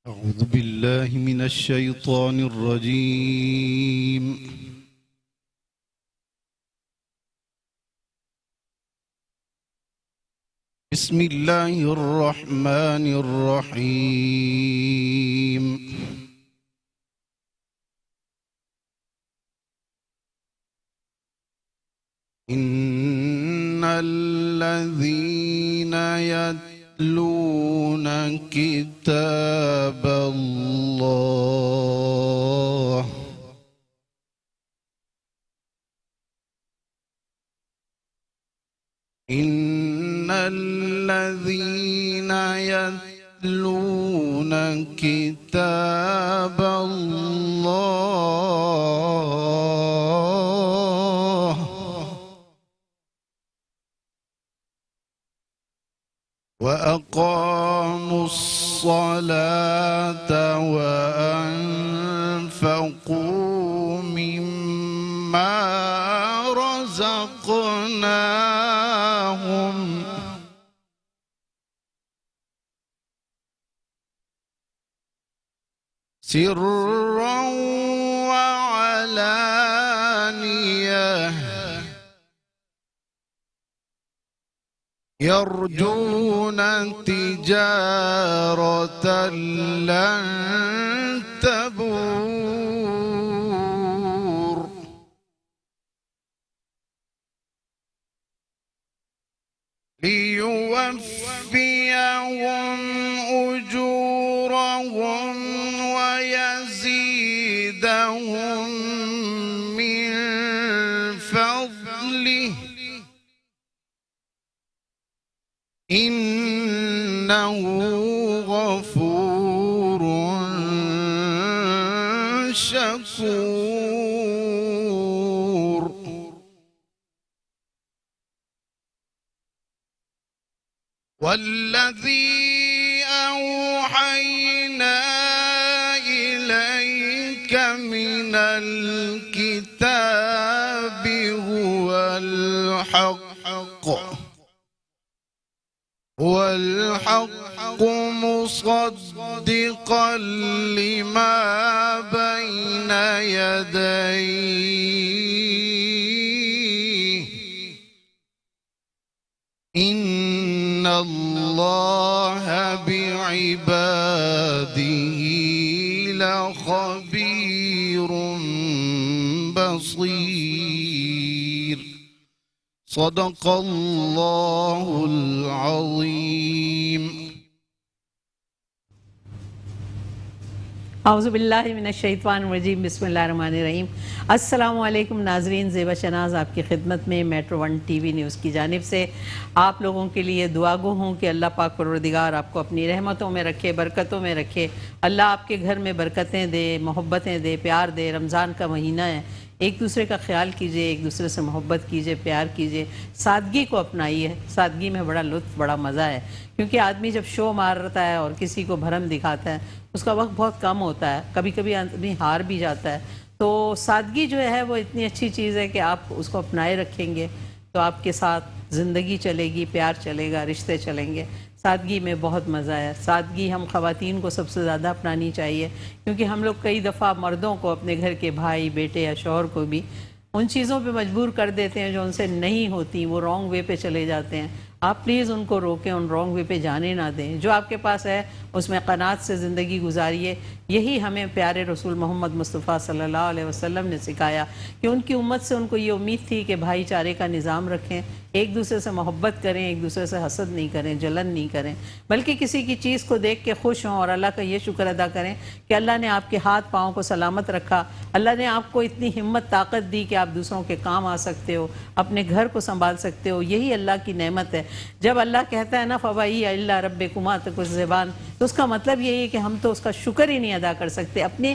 أعوذ بالله من الشيطان الرجيم. بسم الله الرحمن الرحيم. إن الذين يتلون كتاب الله إن الذين يتلون كتاب الله وأقاموا الصلاة وأنفقوا مما رزقناهم سرا وعلانية يرجون تجارة لن تبور ليوفيهم أجورهم ويزيدهم من فضله إنه غفور شكور. والذي أوحينا إليك من الكتاب هو الحق مصدقا لما بين يديه إن الله بعباده لخبير بصير. صدق الله العظيم. اعوذ باللہ من الشیطان الرجیم. بسم اللہ الرحمن الرحیم. السلام علیکم ناظرین. زیبا شناز آپ کی خدمت میں metro one T V news کی جانب سے آپ لوگوں کے لیے دعا گو ہوں کہ اللہ پاک پروردگار آپ کو اپنی رحمتوں میں رکھے، برکتوں میں رکھے. اللہ آپ کے گھر میں برکتیں دے، محبتیں دے، پیار دے. رمضان کا مہینہ ہے، ایک دوسرے کا خیال کیجئے، ایک دوسرے سے محبت کیجئے، پیار کیجئے، سادگی کو اپنائیے. سادگی میں بڑا لطف، بڑا مزہ ہے، کیونکہ آدمی جب شو مارتا ہے اور کسی کو بھرم دکھاتا ہے اس کا وقت بہت کم ہوتا ہے، کبھی کبھی آدمی ہار بھی جاتا ہے. تو سادگی جو ہے وہ اتنی اچھی چیز ہے کہ آپ اس کو اپنائے رکھیں گے تو آپ کے ساتھ زندگی چلے گی، پیار چلے گا، رشتے چلیں گے. سادگی میں بہت مزہ ہے. سادگی ہم خواتین کو سب سے زیادہ اپنانی چاہیے، کیونکہ ہم لوگ کئی دفعہ مردوں کو، اپنے گھر کے بھائی، بیٹے یا شوہر کو بھی ان چیزوں پہ مجبور کر دیتے ہیں جو ان سے نہیں ہوتی. وہ رانگ وے پہ چلے جاتے ہیں. آپ پلیز ان کو روکیں، ان رانگ وے پہ جانے نہ دیں. جو آپ کے پاس ہے اس میں قناعت سے زندگی گزاریے. یہی ہمیں پیارے رسول محمد مصطفیٰ صلی اللہ علیہ وسلم نے سکھایا کہ ان کی امت سے ان کو یہ امید تھی کہ بھائی چارے کا نظام رکھیں، ایک دوسرے سے محبت کریں، ایک دوسرے سے حسد نہیں کریں، جلن نہیں کریں، بلکہ کسی کی چیز کو دیکھ کے خوش ہوں اور اللہ کا یہ شکر ادا کریں کہ اللہ نے آپ کے ہاتھ پاؤں کو سلامت رکھا، اللہ نے آپ کو اتنی ہمت طاقت دی کہ آپ دوسروں کے کام آ سکتے ہو، اپنے گھر کو سنبھال سکتے ہو. یہی اللہ کی نعمت ہے. جب اللہ کہتا ہے نا فَوَإِيَ إِلَّا رَبِّكُمَا تُكَذِّبَانِ، تو اس کا مطلب یہی ہے کہ ہم تو اس کا شکر ہی نہیں ادا کر سکتے. اپنے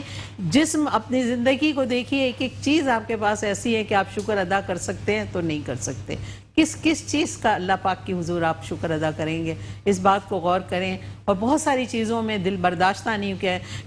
جسم، اپنی زندگی کو دیکھیے، ایک ایک چیز آپ کے پاس ایسی ہے کہ آپ شکر ادا کر سکتے ہیں تو نہیں کر سکتے. کس چیز کا اللہ پاک کی حضور آپ شکر ادا کریں گے؟ اس بات کو غور کریں. اور بہت ساری چیزوں میں دل برداشتہ نہیں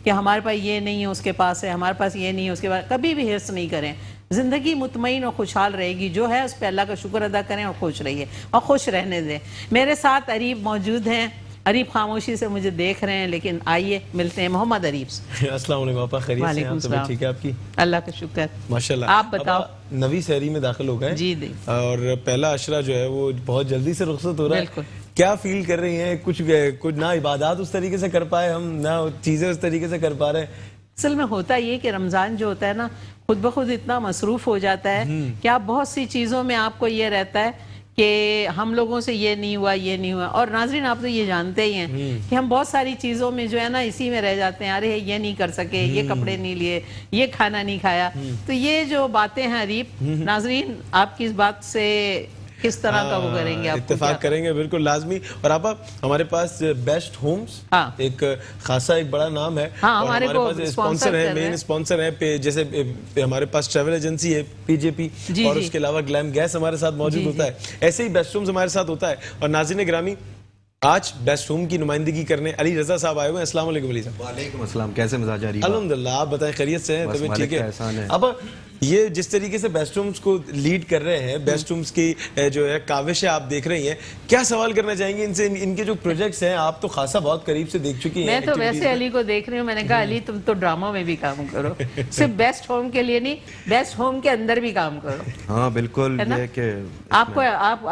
کہ ہمارے پاس یہ نہیں ہے اس کے پاس ہے، ہمارے پاس یہ نہیں ہے اس کے پاس. کبھی بھی حرص نہیں کریں. زندگی مطمئن اور خوشحال رہے گی. جو ہے اس پہ اللہ کا شکر ادا کریں اور خوش رہیے اور خوش رہنے دیں. میرے ساتھ اریب موجود ہیں अरीब खामोशी से मुझे देख रहे हैं, लेकिन आइए मिलते हैं मोहम्मद अरीब से। अस्सलाम वालेकुम आपा, खैरियत से हैं वालेकुम आप? तबीयत सलाम। ठीक है आपकी? अल्लाह का शुक्र। माशाल्लाह। आप बताओ। आपा नवी शहरी में दाखिल हो गए जी जी। और पहला अशरा जो है वो बहुत जल्दी से रुखसत हो रहा है। बिल्कुल। क्या फील कर रही हैं? कुछ ना इबादत उस तरीके से कर पाए हम, ना चीज़ें उस तरीके से कर पा रहे हैं। असल में होता ये कि रमज़ान जो होता है ना, खुद ब खुद इतना मसरूफ़ हो जाता है कि आप बहुत सी चीज़ों में आपको ये रहता है कि हम लोगों से ये नहीं हुआ, ये नहीं हुआ। और नाज़रीन, आप तो ये जानते ही हैं कि हम बहुत सारी चीज़ों में जो है ना इसी में रह जाते हैं, अरे ये नहीं कर सके, ये कपड़े नहीं लिए, ये खाना नहीं खाया। तो ये जो बातें हैं अरीब, नाज़रीन आपकी इस बात से किस तरह का वो करेंगे? आप इत्तेफाक करेंगे बिल्कुल लाजमी। और आप हमारे पास बेस्ट होम्स एक खासा एक बड़ा नाम है। हाँ, और हमारे को पास स्पॉन्सर है, मेन स्पॉन्सर है। जैसे हमारे पास ट्रैवल एजेंसी है पीजेपी, और उसके अलावा ग्लैम गैस हमारे साथ मौजूद होता है। ऐसे ही बेस्ट होम्स हमारे साथ होता है। और नाज़रीन ग्रामी, आज बेस्ट होम की नुमाइंदगी करने अली रजा साहब आए हुए हैं। अस्सलाम वालेकुम अली साहब। वालेकुम अस्सलाम, कैसे मिजाज आ रही है? अल्हम्दुलिल्लाह, आप बताएं खैरियत से हैं? तबीयत ठीक है? है। अब ये जिस तरीके से बेस्ट होम्स को लीड कर रहे हैं, बेस्ट होम्स की जो है काविशें आप देख रही हैं, क्या सवाल करना चाहेंगे इनसे? इनके जो प्रोजेक्ट्स हैं आप तो खासा बहुत करीब से देख चुकी हैं। मैं तो वैसे अली को देख रही हूँ, मैंने कहा अली तुम तो ड्रामा में भी काम करो, सिर्फ बेस्ट होम के लिए नहीं, बेस्ट होम के अंदर भी काम करो। हाँ बिल्कुल, ये कि आपको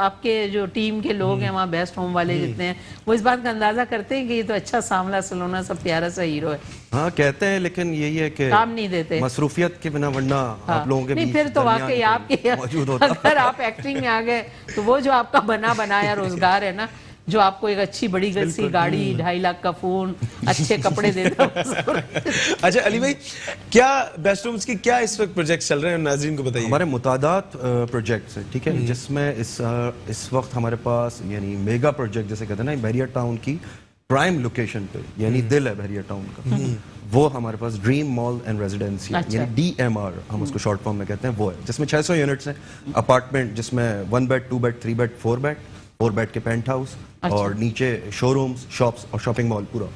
आपके जो टीम के लोग हैं वहाँ बेस्ट होम वाले जितने हैं, वो इस बात का अंदाजा करते हैं कि ये तो अच्छा सांवला सलोना सब प्यारा सा हीरो है। हाँ कहते हैं, लेकिन यही है कि काम नहीं देते मसरूफियत के बिना, वरना आप लोगों के नहीं, बीच फिर तो दरमियान वाकई आपके मौजूद होता। अगर आप एक्टिंग में आ गए तो वो जो आपका बना बनाया रोजगार है ना, जो आपको एक अच्छी बड़ी सी गाड़ी, 2.5 लाख का फोन, अच्छे कपड़े देता अच्छा अली भाई, क्या बेस्ट होम्स की क्या इस वक्त प्रोजेक्ट चल रहे हैं, नाज़रीन को बताइए। हमारे मुतादाद प्रोजेक्ट्स हैं, ठीक है, जिसमें इस वक्त हमारे पास यानी मेगा प्रोजेक्ट जैसे कहते हैं ना, बहरिया टाउन की प्राइम लोकेशन पे, यानी दिल है बहरिया टाउन का, वो हमारे पास ड्रीम मॉल एंड रेजिडेंसी, यानी DMR हम उसको शॉर्ट फॉर्म में कहते हैं, वो है जिसमें 600 यूनिट्स हैं। अपार्टमेंट जिसमें 1 bed, 2 bed, 3 bed, 4 bed, 4 bed के पेंट हाउस, और नीचे शोरूम्स, शॉप्स और शॉपिंग मॉल पूरा।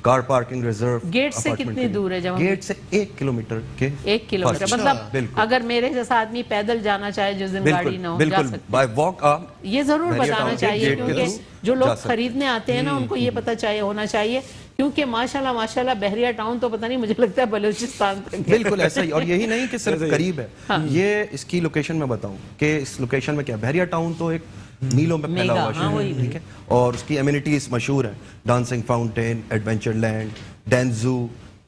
Car parking reserve. गेट से कितनी दूर है? जब गेट से 1 किलोमीटर के 1 किलोमीटर, मतलब अगर मेरे जैसा आदमी पैदल जाना चाहे, जिस दिन गाड़ी ना हो, जा सकते। बाय वॉक आप ये जरूर बताना चाहिए, क्योंकि जो लोग खरीदने आते हैं ना उनको ये पता चाहिए होना चाहिए, क्योंकि माशाल्लाह माशाल्लाह बहरिया टाउन तो पता नहीं, मुझे लगता है बलूचिस्तान तक है। बिल्कुल ऐसा ही। और यही नहीं कि सिर्फ करीब है, ये इसकी लोकेशन में बताऊं कि इस लोकेशन में क्या, बहरिया टाउन तो एक मीलों में फैला हुआ शहर है, ठीक है, और उसकी एमिनिटीज मशहूर हैं, डांसिंग फाउंटेन, एडवेंचर लैंड, डैंजू,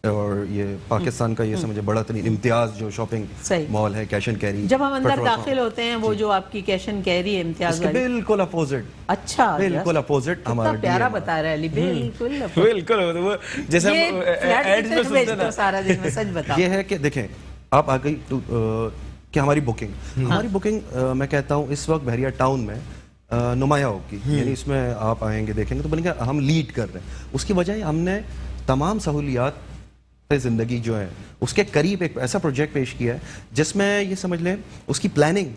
और ये पाकिस्तान का ये समझे बड़ा तरीन इम्तियाज जो शॉपिंग मॉल है, कैश एंड कैरी। जब हम अंदर दाखिल होते हैं, वो जो आपकी कैश एंड कैरी इम्तियाज वाली, बिल्कुल अपोजिट। अच्छा, बिल्कुल अपोजिट हमारा प्यारा बता रहा है अली, बिल्कुल बिल्कुल। वो जैसे हम एड्स में सुनते हैं ना, सारा दिन में सच बताओ, ये है कि देखें आप आ गई कि हमारी बुकिंग मैं कहता हूँ इस वक्त बहरिया टाउन में नुमाया होगी, यानी इसमें आप आएंगे देखेंगे तो बनेगा हम लीड कर रहे हैं। उसकी वजह हमने तमाम सहूलियात ज़िंदगी जो है उसके करीब एक ऐसा प्रोजेक्ट पेश किया है जिसमें ये समझ लें उसकी प्लानिंग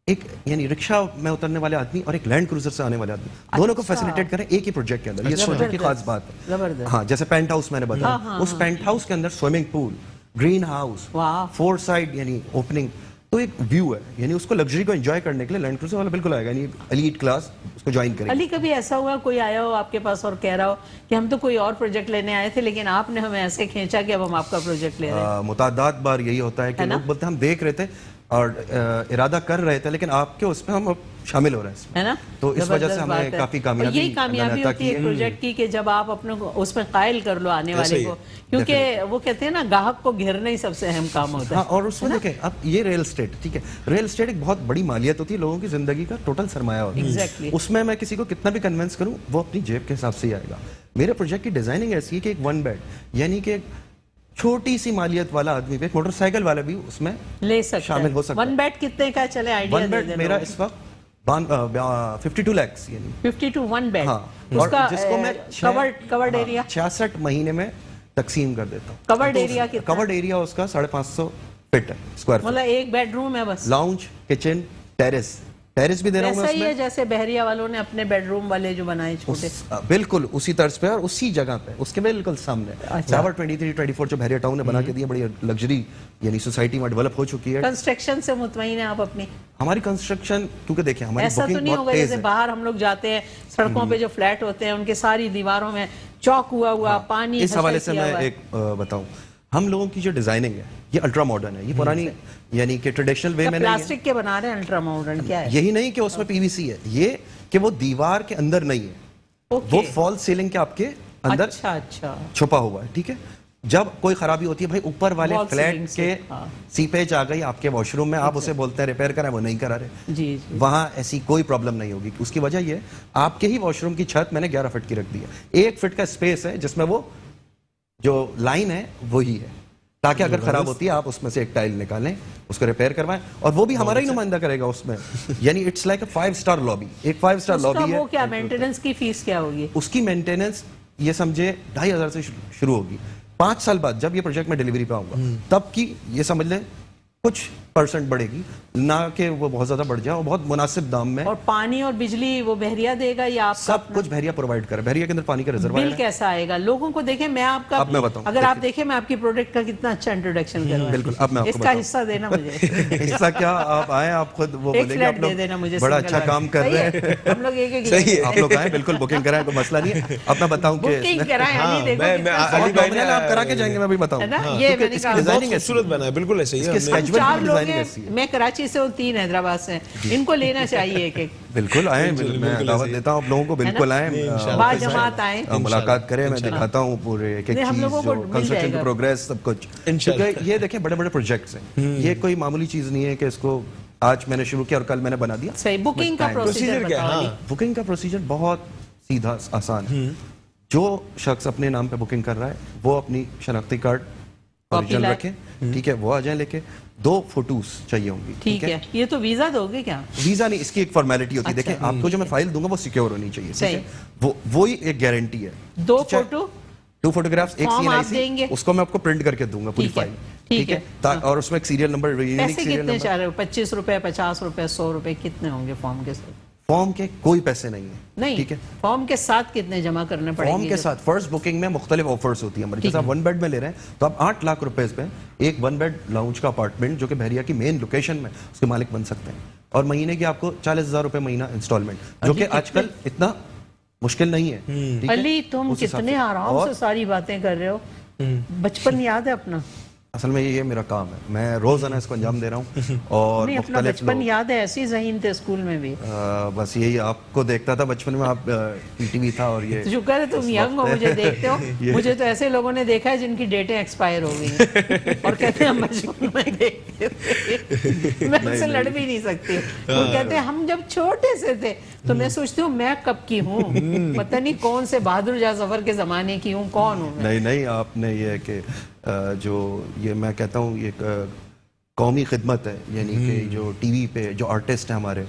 एक यानी रिक्शा में उतरने वाले आदमी और एक लैंड क्रूजर से आने वाले आदमी, दोनों को फैसिलिटेट करें एक ही प्रोजेक्ट के अंदर। ये प्रोजेक्ट की खास बात है। हाँ, जैसे पेंट हाउस मैंने बताया, उस पेंट हाउस के अंदर swimming pool, green house, 4 side यानी ओपनिंग, तो एक व्यू है, यानी उसको लग्जरी को एंजॉय करने के लिए लैंड क्रूजर वाला बिल्कुल आएगा, यानी एलीट क्लास उसको ज्वाइन करेंगे। अली, कभी ऐसा हुआ कोई आया हो आपके पास और कह रहा हो कि हम तो कोई और प्रोजेक्ट लेने आए थे, लेकिन आपने हमें ऐसे खींचा कि अब हम आपका प्रोजेक्ट ले रहे हैं? मुतादाद बार यही होता है कि लोग बोलते हैं हम देख रहे थे और इरादा कर रहे थे, लेकिन आपके उसमें हम शामिल हो रहे हैं, है ना? तो इस वजह से हमें काफी कामयाबी, यही कामयाबी होती है प्रोजेक्ट की कि जब आप अपने को उसमें कायल कर लो आने वाले को, क्योंकि वो कहते हैं ना ग्राहक को घेरना ही सबसे अहम काम होता है। और उसमें देखें अब ये रियल एस्टेट, ठीक है, रियल एस्टेट एक बहुत बड़ी मालियत होती है, लोगों की जिंदगी का टोटल सरमाया होता है। उसमें मैं किसी को कितना भी कन्विंस करूं वो अपनी जेब के हिसाब से ही आएगा। मेरे प्रोजेक्ट की डिजाइनिंग ऐसी है कि एक 1 बेड यानी कि छोटी सी मालियत वाला आदमी भी, मोटरसाइकिल वाला भी उसमें ले सकता शामिल हो सकता है। 1 बेड कितने का चले आइडिया? 1 बेड मेरा इस वक्त 52 लाख यानी 52 1 बेड। हाँ, उसका जिसको मैं कवर्ड एरिया 66 महीने में तकसीम कर देता हूँ। कवर्ड एरिया कितना? कवर्ड एरिया उसका 550 फीट है, स्क्वायर फीट, मतलब 1 बेडरूम है बस, लाउंज, किचन, टेरेस, टेरेस भी दे रहा हूँ मैं वैसा ही है उसमें, जैसे बहरिया वालों ने अपने बेडरूम वाले जो बनाए छोटे। बिल्कुल उसी तर्ज पे और उसी जगह पे, उसके बिल्कुल सामने टावर 23-24 जो बहरिया टाउन ने बना के दिया, बड़ी लग्जरी यानी सोसाइटी में डेवलप हो चुकी है। कंस्ट्रक्शन से मुतमईन है आप अपनी? हमारी कंस्ट्रक्शन, क्योंकि देखिए हमारी ऐसा तो बुकिंग नहीं बहुत होगा तेज जैसे है। बाहर हम लोग जाते हैं सड़कों पे जो फ्लैट होते हैं उनके सारी दीवारों में चौक हुआ पानी इस हवाले से किया मैं हुआ है। एक बताऊं, हम लोगों की जो डिजाइनिंग है ये अल्ट्रा मॉडर्न है, ये पुरानी यानी कि ट्रेडिशनल वे में नहीं है। प्लास्टिक के बना रहे हैं अल्ट्रा मॉडर्न, क्या है? यही नहीं कि उसमें पीवीसी है, ये कि वो दीवार के अंदर नहीं है, ओके। वो फॉल सीलिंग के आपके अंदर अच्छा छुपा हुआ है, ठीक है। जब कोई खराबी होती है भाई, ऊपर वाले Wall फ्लैट ceiling के से, हाँ। सीपेज आ गई आपके वॉशरूम में, आप उसे बोलते हैं रिपेयर करा, वो नहीं करा रहे, जी वहां ऐसी कोई प्रॉब्लम नहीं होगी। उसकी वजह ये, आपके ही वॉशरूम की छत मैंने 11 फीट की रख दी है, 1 फीट का स्पेस है जिसमें वो जो लाइन है वही है, ताकि अगर खराब होती है आप उसमें से एक टाइल निकालें, उसको रिपेयर करवाएं, और वो भी हमारा ही नुमाइंदा करेगा उसमें। यानी it's like a 5 star lobby, एक 5 स्टार उसका लॉबी है। वो क्या मेंटेनेंस की फीस क्या होगी? उसकी मेंटेनेंस ये समझे 2500 से शुरू होगी। 5 साल बाद जब ये प्रोजेक्ट में डिलीवरी पे आऊंगा तब की ये समझ लें कुछ परसेंट बढ़ेगी, ना कि वो बहुत ज्यादा बढ़ जाए, और बहुत मुनासिब दाम में। और पानी और बिजली वो बहरिया देगा या आप सब कुछ बहरिया प्रोवाइड करे, बहरिया के अंदर पानी का रिजर्वायर बिल है। कैसा आएगा लोगों को? देखें मैं आपका, अब मैं बताऊं, अगर आप देखें मैं आपकी प्रोडक्ट का कितना अच्छा इंट्रोडक्शन कर रहा हूं। बिल्कुल, अब मैं आपको इसका बताऊं। हिस्सा देना मुझे। हिस्सा क्या, आप आए, आप खुद वो एक बोलेंगे, फ्लैट आप दे लोग देना मुझे, बड़ा single अच्छा वाला। काम कर सही रहे है, हैं। हम लोग एक सही है। आप लोग आए, बिल्कुल बुकिंग कराएं, कोई मसला नहीं है। अब मैं बताऊं कि बुकिंग कराएं, हाँ, अली देखो मैं- कितना मैं- सॉफ्ट अली भाई ने- है आप करा के जाएंगे, मैं भी बताऊं। ना, हाँ, ये क्योंकि मैंने इसकी कहा डिजाइनिंग बहुत ऐसी खूबसूरत बना है, बिल्कुल ऐसे ही है। इसके हमने- हम कैजुअल 4 लोग डिजाइनिंग ऐसी हैं, है। मैं कराची से हूँ, 3 हैदराबाद से हैं। इनको लेना चाहिए एक बिल्कुल आए, बिल्कुल, मैं बिल्कुल दावत ऐसे ही। देता हूं आप लोगों को, बिल्कुल आए, बाजमात आए। मुलाकात करें, मैं दिखाता हूं पूरे एक एक नहीं, हम चीज, लोगों को जो मिल कंस्ट्रक्शन जाएगा। की प्रोग्रेस, सब कुछ। इंशाल्लाह। क्योंकि ये देखिए बड़े बड़े प्रोजेक्ट्स हैं, ये कोई मामूली चीज नहीं है कि इसको आज मैंने शुरू किया और कल मैंने बना दिया। सही। बुकिंग का प्रोसीजर Procedure क्या है? बताओ अली। हाँ। बुकिंग का प्रोसीजर बहुत सीधा आसान है। जो शख्स अपने नाम पे बुकिंग कर रहा है वो अपनी शनाख्ती कार्ड ओरिजिनल लाए। रखे, ठीक है, वो आ जाए लेके, 2 फोटोज चाहिए होंगी, ठीक है। ये तो वीजा दोगे क्या? वीजा नहीं, इसकी एक फॉर्मेलिटी होती है। अच्छा। देखिए आपको जो मैं फाइल दूंगा वो सिक्योर होनी चाहिए, ठीक सही। है, वो ही एक गारंटी है। 2 चाहे- फोटो 2 फोटोग्राफ्स, एक फॉर्म आप CNIC, देंगे? उसको मैं आपको प्रिंट करके दूंगा पूरी ठीक है, फाइल, ठीक है। और उसमें एक सीरियल नंबर, यूनिक पैसे सीरियल कितने नंबर। चाह रहे हो? 25 रुपए, 50 रुपए, 100 रुपए कितने होंगे फॉर्म के साथ? फॉर्म के कोई पैसे नहीं है, नहीं, ठीक है। फॉर्म के साथ कितने जमा करने पड़ेंगे? फॉर्म के साथ फर्स्ट बुकिंग में मुख्तलिफ ऑफर्स होती है हमारी। जैसे आप 1 बेड में ले रहे हैं तो आप 8 लाख रुपए पे एक 1 बेड लाउंज का अपार्टमेंट जो कि बहरिया की मेन लोकेशन में उसके मालिक बन सकते हैं, और महीने की आपको 40,000 रुपए महीना इंस्टॉलमेंट, जो कि आजकल इतना मुश्किल नहीं है, ठीक है? अली तुम उस हिसाब कितने से। आराम और से सारी बातें कर रहे हो। बचपन याद है अपना? असल में ये मेरा काम है, मैं रोजाना इसको अंजाम दे रहा हूँ। और नहीं, अपना मुख्तलिफ बचपन लोग, याद है, ऐसी ज़हीन थे स्कूल में भी। बस यही आपको देखता था बचपन में, आप टीवी था और ये तो शुक्र है तुम यंग हो, मुझे देखते हो। मुझे तो ऐसे लोगों ने देखा है जिनकी डेटें एक्सपायर हो गई हैं और कहते हैं हम बचपन में देखते थे। मैं उनसे लड़ भी नहीं सकती। वो कहते हैं हम जब छोटे से थे, तो मैं सोचती हूँ मैं कब की हूँ, पता नहीं कौन से बहादुर शाह जफर के जमाने की हूँ, कौन हूँ मैं। नहीं नहीं, आपने ये कि जो ये मैं कहता हूँ ये कौमी खिदमत है, यानी कि जो टीवी पे जो आर्टिस्ट हैं हमारे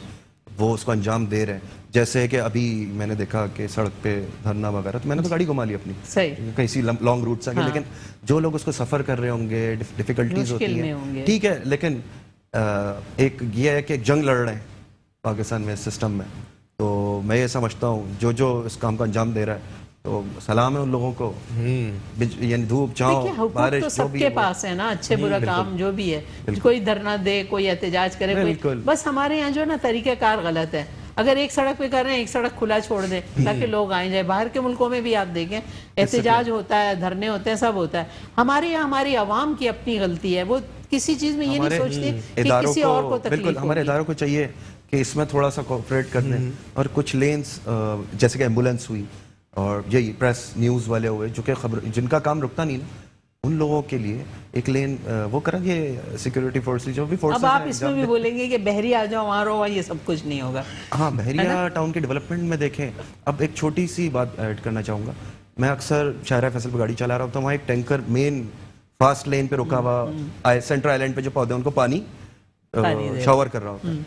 वो उसको अंजाम दे रहे हैं। जैसे कि अभी मैंने देखा कि सड़क पे धरना वगैरह, तो मैंने तो गाड़ी घुमा ली अपनी, सही। कहीं सी लॉन्ग रूट से आगे, हाँ। लेकिन जो लोग उसको सफ़र कर रहे होंगे, डिफिकल्टीज होती मुश्किल में होंगे। हैं, ठीक है, लेकिन एक ये है कि एक जंग लड़ रहे हैं पाकिस्तान में सिस्टम में, तो मैं ये समझता हूँ जो जो इस काम का अंजाम दे रहा है तो सलाम है उन लोगों को। यानी धूप छाँव देखिए, हुकूक बारिश तो जो भी सबके है वो- पास है ना, अच्छे बुरा काम जो भी है, कोई धरना दे, कोई एहतजाज करे, कोई, बिल्कुल। बस हमारे यहाँ जो ना तरीक़ाकार गलत है। अगर एक सड़क पे कर रहे हैं, एक सड़क खुला छोड़ दें ताकि लोग आए जाए। बाहर के मुल्कों में भी आप देखें एहतजाज होता है, धरने होते हैं, सब होता है। हमारे यहाँ हमारी आवाम की अपनी गलती है, वो किसी चीज़ में ये नहीं हमारे सोचती कि इदारों किसी और को तकलीफ बिल्कुल हमारे होगी। इदारों को चाहिए कि इसमें थोड़ा सा कोऑपरेट कर दें, और कुछ लेन्स जैसे कि एम्बुलेंस हुई और यही प्रेस न्यूज़ वाले हुए जो कि खबर जिनका काम रुकता नहीं ना, उन लोगों के लिए एक लेन वो करा, ये सिक्योरिटी फोर्सेस जो भी फोर्सेस अब आप इसमें भी बोलेंगे कि बहरी आ जाओ, वहाँ रहो, ये सब कुछ नहीं होगा। हाँ, बहरिया टाउन के डेवलपमेंट में देखें, अब एक छोटी सी बात ऐड करना चाहूँगा। मैं अक्सर शाहरा फैसल पर गाड़ी चला रहा हूँ तो वहाँ एक टैंकर मेन फास्ट लेन पे रुका हुआ, सेंट्रल आइलैंड पे जो पौधे उनको पानी शावर कर रहा होता है,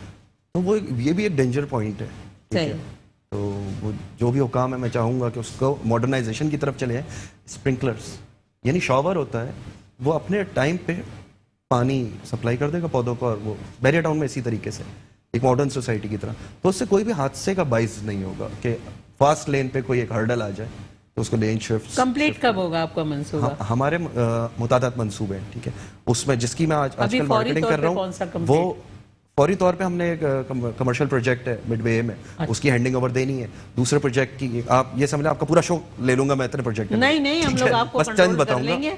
तो वो ये भी एक डेंजर पॉइंट है, ठीक है? तो वो जो भी हुकाम है मैं चाहूँगा कि उसको मॉडर्नाइजेशन की तरफ चले जाए। स्प्रिंकलर्स यानी शावर होता है, वो अपने टाइम पे पानी सप्लाई कर देगा पौधों को, और वो बहरिया टाउन में इसी तरीके से एक मॉडर्न सोसाइटी की तरह, तो उससे कोई भी हादसे का बाइस नहीं होगा कि फास्ट लेन पे कोई एक हर्डल आ जाए तो उसको लेन शिफ्ट। कंप्लीट कब होगा आपका मंसूबा? हमारे मुतादाद मंसूबे हैं, ठीक है, उसमें जिसकी मैं आजकल फौरी मार्केटिंग तौर कर रहा पे कौन सा हूँ, complete? वो फौरी तौर पे हमने एक कमर्शियल प्रोजेक्ट है मिडवे में, उसकी हैंडिंग ओवर देनी है। दूसरे प्रोजेक्ट की आप ये समझ लें, आपका पूरा शो ले लूंगा मैं इतने प्रोजेक्ट में। नहीं हम लोग आपको बस चंद कंट्रोल कर बताऊंगा। लेंगे।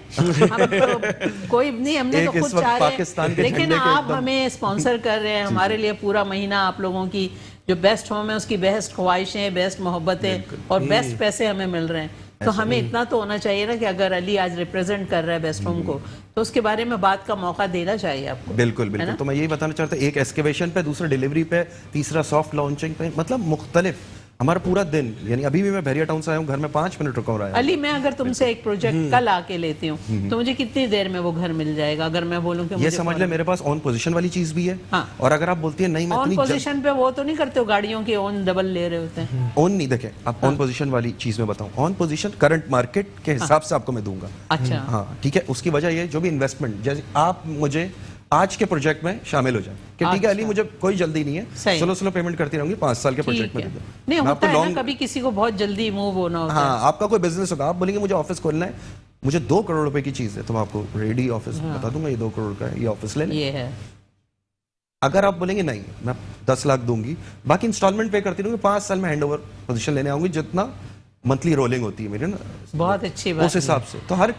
हम तो कोई नहीं, हमने तो एक खुद इस वक्त चाह पाकिस्तान के रहे, लेकिन झंडे को आप एकदम- हमें स्पॉन्सर कर रहे हैं, हमारे लिए पूरा महीना आप लोगों की जो बेस्ट होम है उसकी बेस्ट ख्वाहिशें, बेस्ट मोहब्बतें और बेस्ट पैसे हमें मिल रहे हैं, तो हमें इतना तो होना चाहिए ना कि अगर अली आज रिप्रेजेंट कर रहा है बेस्ट होम को, तो उसके बारे में बात का मौका देना चाहिए आपको। बिल्कुल बिल्कुल, तो मैं यही बताना चाहता हूँ, एक एस्केवेशन पे, दूसरा डिलीवरी पे, तीसरा सॉफ्ट लॉन्चिंग पे, मतलब मुख्तलिफ हमारा पूरा दिन, यानी अभी भी मैं बहरिया टाउन से आया हूँ, घर में 5 मिनट रुका रहा है। अली, मैं अगर तुमसे एक प्रोजेक्ट कल आके लेती हूँ तो मुझे कितनी देर में वो घर मिल जाएगा? अगर मैं बोलूँ कि ये मुझे समझ ले मेरे पास ऑन पोजीशन वाली चीज भी है, हाँ। और अगर आप बोलती है नहीं मैं ऑन इतनी पोजीशन पे वो तो नहीं करते हो, गाड़ियों के ऑन डबल ले रहे होते हैं? ऑन नहीं, देखें आप ऑन पोजीशन वाली चीज में बताऊं, ऑन पोजीशन करंट मार्केट के हिसाब से आपको मैं दूंगा। अच्छा, हाँ ठीक है, उसकी वजह ये जो भी इन्वेस्टमेंट, जैसे आप मुझे आज के प्रोजेक्ट में शामिल हो जाए कि ठीक है अली, मुझे कोई जल्दी नहीं है, सही। स्लो पेमेंट करती रहूंगी, 5 साल के प्रोजेक्ट में ठीक दे है। दो। नहीं मैं होता आपको है ना, कभी किसी को बहुत जल्दी मूव होना होता है। हाँ, आपका कोई बिजनेस होगा, आप बोलेंगे मुझे ऑफिस खोलना है, मुझे 2 करोड़ रुपए की चीज है, तो मैं आपको रेडी ऑफिस बता दूंगा, ये 2 करोड़ का है, ये ऑफिस ले लें। ये है। अगर आप बोलेंगे नहीं मैं 10 लाख दूंगी, बाकी इंस्टॉलमेंट पे करती रहूंगी, 5 साल में हैंड ओवर पोजीशन लेने आऊंगी, जितना मंथली रोलिंग होती है मेरी ना, बहुत अच्छी बात उस हिसाब से। तो हर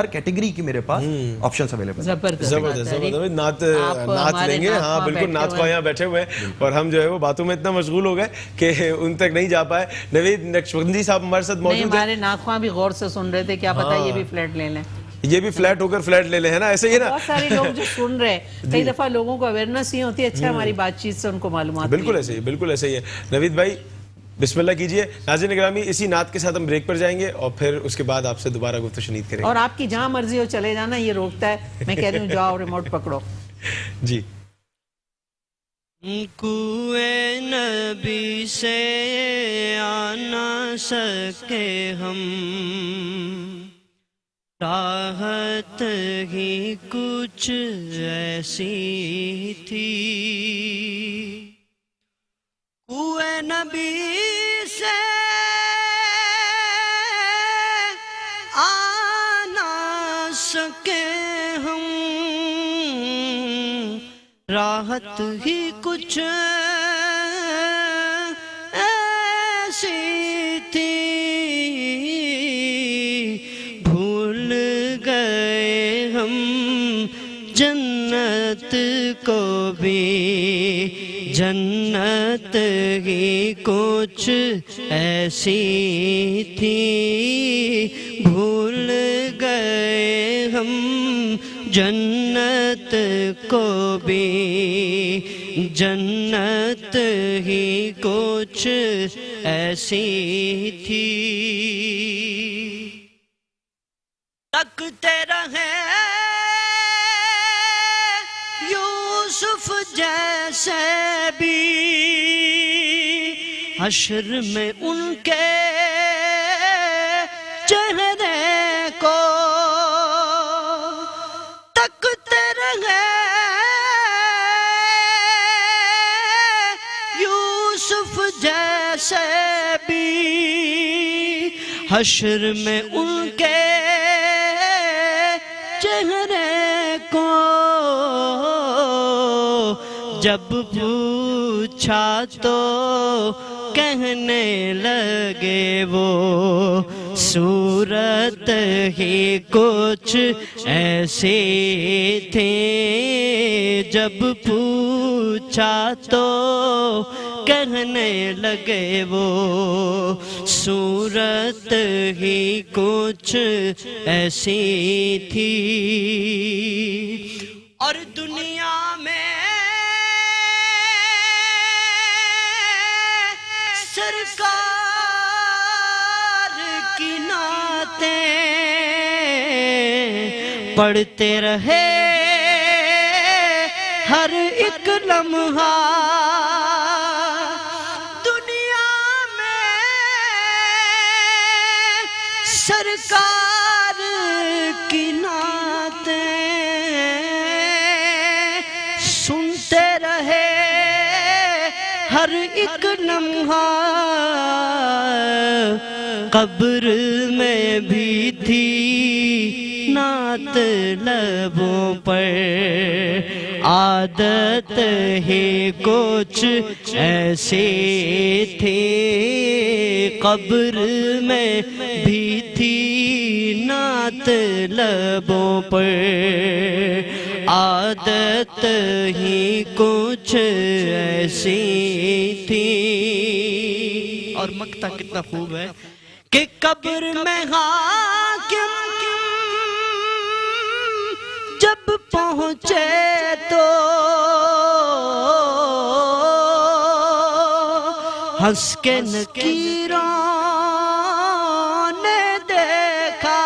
कैटेगरी की मेरे पास ऑप्शंस अवेलेबल है। जबरदस्त जबरदस्त नात आप नात हमारे लेंगे। नात हाँ वहाँ बिल्कुल, बैठे नात हुए ख्वाह हैं। यहाँ बैठे हुए हैं और हम जो है वो बातों में इतना मशगूल हो गए कि उन तक नहीं जा पाए। नवीद नक्शबंदी साहब हमारे साथ नहीं, मौजूद है। हमारे नाखवा भी गौर से सुन रहे थे, क्या पता ये भी फ्लैट ले लें। ये भी फ्लैट होकर फ्लैट ले ले, है ना, ऐसे ही है ना। बहुत सारे लोग जो सुन रहे हैं, कई दफा लोगों को अवेयरनेस नहीं होती, अच्छा हमारी बातचीत से उनको मालूमात बिल्कुल ऐसे ही, बिल्कुल ऐसे ही है। नवीद भाई बिस्मिल्लाह कीजिए। नाज़रीन ग्रामी, इसी नात के साथ हम ब्रेक पर जाएंगे और फिर उसके बाद आपसे दोबारा गुफ्तगू शुनीद करेंगे। और आपकी जहाँ मर्जी हो चले जाना, ये रोकता है। मैं कह रही हूँ जाओ रिमोट पकड़ो जी। कुए नबी से आ ना सके हम, राहत ही कुछ ऐसी थी। कुए नबी से आ ना सके हम, राहत ही कुछ ऐसी थी। भूल गए हम जन्नत को भी, जन्नत ही कुछ ऐसी थी। भूल गए हम जन्नत को भी, जन्नत ही कुछ ऐसी थी। तकते रहे यूसुफ जैसे भी, हश्र में उनके चेहरे को। तकते रहे यूसुफ जैसे भी, हश्र में उनके चेहरे को। जब पूछा तो कहने लगे वो, सूरत ही कुछ ऐसे थे। जब पूछा तो कहने लगे वो, सूरत ही कुछ ऐसी थी। और दुनिया में सरकार की नातें पढ़ते रहे हर एक लम्हा। दुनिया में सरकार की नातें सुनते रहे ایک لمحہ قبر میں بھی تھی نعت لبوں پر، عادت ہے کچھ ایسے تھے قبر میں بھی تھی نعت لبوں پر، عادت ہی کچھ ایسی تھی۔ اور مقطع کتنا خوب ہے کہ قبر میں حاکم جب پہنچے تو ہنس کے نکیروں نے دیکھا۔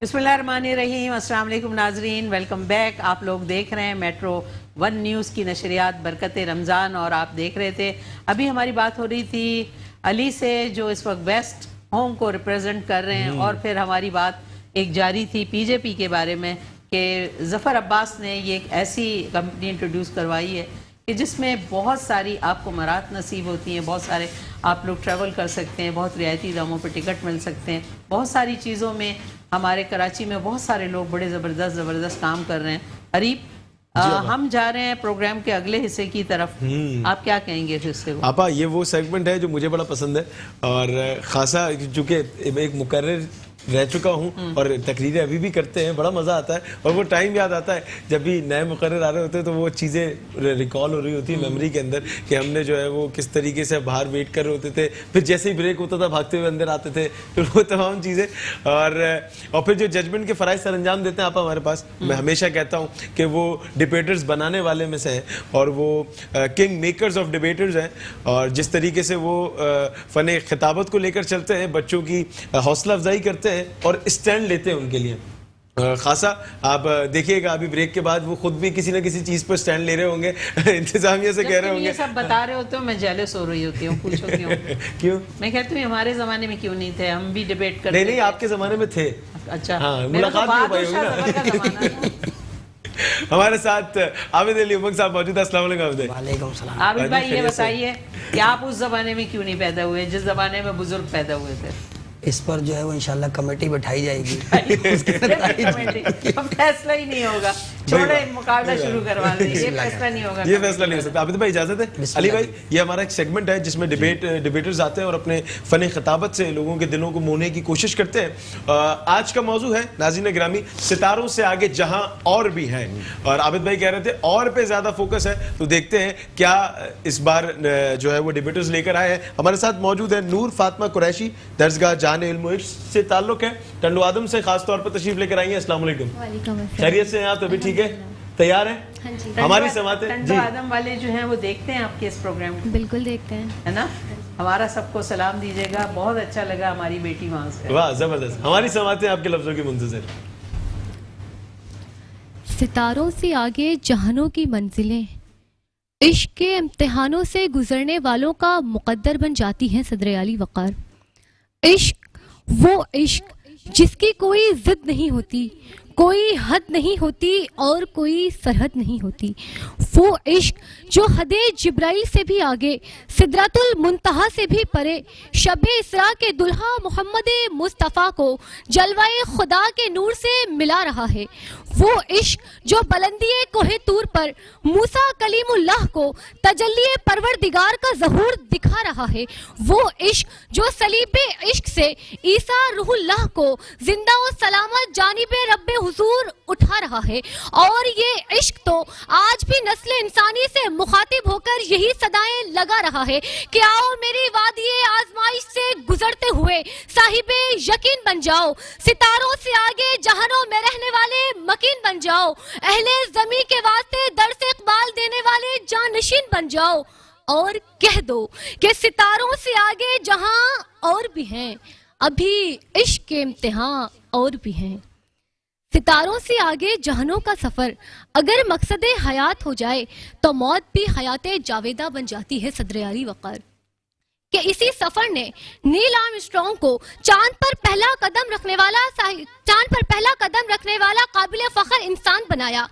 بسم اللہ الرحمن الرحیم، السلام علیکم ناظرین، ویلکم بیک۔ آپ لوگ دیکھ رہے ہیں میٹرو ون نیوز کی نشریات برکت رمضان، اور آپ دیکھ رہے تھے ابھی ہماری بات ہو رہی تھی علی سے جو اس وقت ویسٹ ہوم کو ریپریزنٹ کر رہے ہیں، اور پھر ہماری بات ایک جاری تھی پی جے پی کے بارے میں کہ ظفر عباس نے یہ ایک ایسی کمپنی انٹروڈیوس کروائی ہے کہ جس میں بہت ساری آپ کو مرات نصیب ہوتی ہیں، بہت سارے آپ لوگ ٹریول کر سکتے ہیں، بہت رعایتی داموں پہ ٹکٹ مل سکتے ہیں، بہت ساری چیزوں میں ہمارے کراچی میں بہت سارے لوگ بڑے زبردست کام کر رہے ہیں۔ عریب ہم جا رہے ہیں پروگرام کے اگلے حصے کی طرف، آپ کیا کہیں گے اس حصے کو؟ آپا یہ وہ سیگمنٹ ہے جو مجھے بڑا پسند ہے، اور خاصا چونکہ ایک مقرر رہ چکا ہوں اور تقریریں ابھی بھی کرتے ہیں، بڑا مزہ آتا ہے، اور وہ ٹائم یاد آتا ہے جب بھی نئے مقرر آ رہے ہوتے ہیں تو وہ چیزیں ریکال ہو رہی ہوتی ہیں میموری کے اندر کہ ہم نے جو ہے وہ کس طریقے سے باہر ویٹ کر رہے ہوتے تھے، پھر جیسے ہی بریک ہوتا تھا بھاگتے ہوئے اندر آتے تھے، پھر وہ تمام چیزیں، اور پھر جو ججمنٹ کے فرائض سر انجام دیتے ہیں آپ ہمارے پاس، میں ہمیشہ کہتا ہوں کہ وہ ڈبیٹرز بنانے والے میں سے ہیں، اور وہ کنگ میکرز آف ڈبیٹرز ہیں، اور جس طریقے سے وہ فن خطابت کو لے کر چلتے ہیں، بچوں کی حوصلہ افزائی کرتے ہیں اور اسٹینڈ لیتے ہیں ان کے لیے۔ خاصا آپ دیکھیے گا ابھی بریک کے بعد وہ خود بھی کسی نہ کسی چیز پر اسٹینڈ لے رہے ہوں گے، انتظامیہ سے کہہ رہے ہوں گے۔ یہ سب بتا رہے ہوتے ہو میں جیلس ہو رہی ہوتی ہوں، پوچھو کیوں؟ کیوں؟ میں کہتی ہوں ہمارے زمانے میں کیوں نہیں تھے، ہم بھی ڈیبیٹ کرتے۔ نہیں آپ کے زمانے میں تھے۔ اچھا ہاں ملاقات بھی ہو پائی ہوگی نا۔ ہمارے ساتھ عابد علی امنگ صاحب موجود ہے۔ السلام علیکم عابد۔ وعلیکم السلام۔ عابد بھائی یہ بتائیے کہ آپ اس زمانے میں کیوں نہیں پیدا ہوئے جس زمانے میں بزرگ پیدا ہوئے تھے؟ اس پر جو ہے وہ انشاءاللہ کمیٹی بٹھائی جائے گی۔ فیصلہ ہی نہیں ہوگا، چھوڑے مقابلہ شروع کروا دیں، یہ فیصلہ نہیں ہوگا، یہ فیصلہ نہیں ہو سکتا۔ عابد بھائی اجازت ہے؟ علی بھائی یہ ہمارا ایک سیگمنٹ ہے جس میں ڈیبیٹرز آتے ہیں اور اپنے فن خطابت سے لوگوں کے دلوں کو موہنے کی کوشش کرتے ہیں۔ آج کا موضوع ہے ناظرین گرامی ستاروں سے آگے جہاں اور بھی ہیں، اور عابد بھائی کہہ رہے تھے اور پہ زیادہ فوکس ہے، تو دیکھتے ہیں کیا اس بار جو ہے وہ ڈیبیٹرز لے کر آئے ہیں۔ ہمارے ساتھ موجود ہے نور فاطمہ قریشی، درسگاہ جان علم و عشق سے تعلق ہے، ٹنڈو آدم سے خاص طور پر تشریف لے کر آئی ہیں۔ السلام علیکم۔ خیریت سے ہیں آپ؟ ابھی ٹھیک ہے، تیار ہیں؟ ہماری سماعتیں ٹنڈو آدم والے جو ہیں وہ دیکھتے ہیں آپ کے اس پروگرام کو؟ بالکل دیکھتے ہیں، ہے نا؟ ہمارا سب کو سلام دیجیے گا، بہت اچھا لگا ہماری بیٹی وہاں سے۔ واہ زبردست، ہماری سماعتیں آپ کے لفظوں کی منتظر۔ ستاروں سے آگے جہانوں کی منزلیں عشق کے امتحانوں سے گزرنے والوں کا مقدر بن جاتی ہیں۔ صدر علی وقار، عشق وہ عشق جس کی کوئی ضد نہیں ہوتی، کوئی حد نہیں ہوتی اور کوئی سرحد نہیں ہوتی، وہ عشق جو حد جبرائیل سے بھی آگے، سدرۃ المنتہا سے بھی پرے، شب اسراء کے دلہا محمد مصطفیٰ کو جلوہ خدا کے نور سے ملا رہا ہے، وہ عشق جو بلندی کوہ طور پر موسیٰ کلیم اللہ کو تجلی پروردگار کا ظہور دکھا رہا ہے، وہ عشق جو صلیب عشق سے عیسیٰ روح اللہ کو زندہ و سلامت جانب رب حضور اٹھا رہا ہے، اور یہ عشق تو آج بھی نسل انسانی سے مخاطب ہو کر یہی صدائیں لگا رہا ہے کہ آؤ میری وادی آزمائش سے گزرتے ہوئے صاحب یقین بن جاؤ، ستاروں سے آگے جہانوں میں رہنے والے مکین بن جاؤ، اہل زمین کے واسطے درس اقبال دینے والے جانشین بن جاؤ، اور کہہ دو کہ ستاروں سے آگے جہاں اور بھی ہیں، ابھی عشق کے امتحان اور بھی ہیں۔ ستاروں سے آگے جہانوں کا سفر اگر مقصد حیات ہو جائے تو موت بھی حیات جاویدہ بن جاتی ہے۔ صدر علی وقار، کہ اسی سفر نے نیل آرمسٹرانگ کو چاند پر پہلا قدم رکھنے والا قابل فخر انسان بنایا.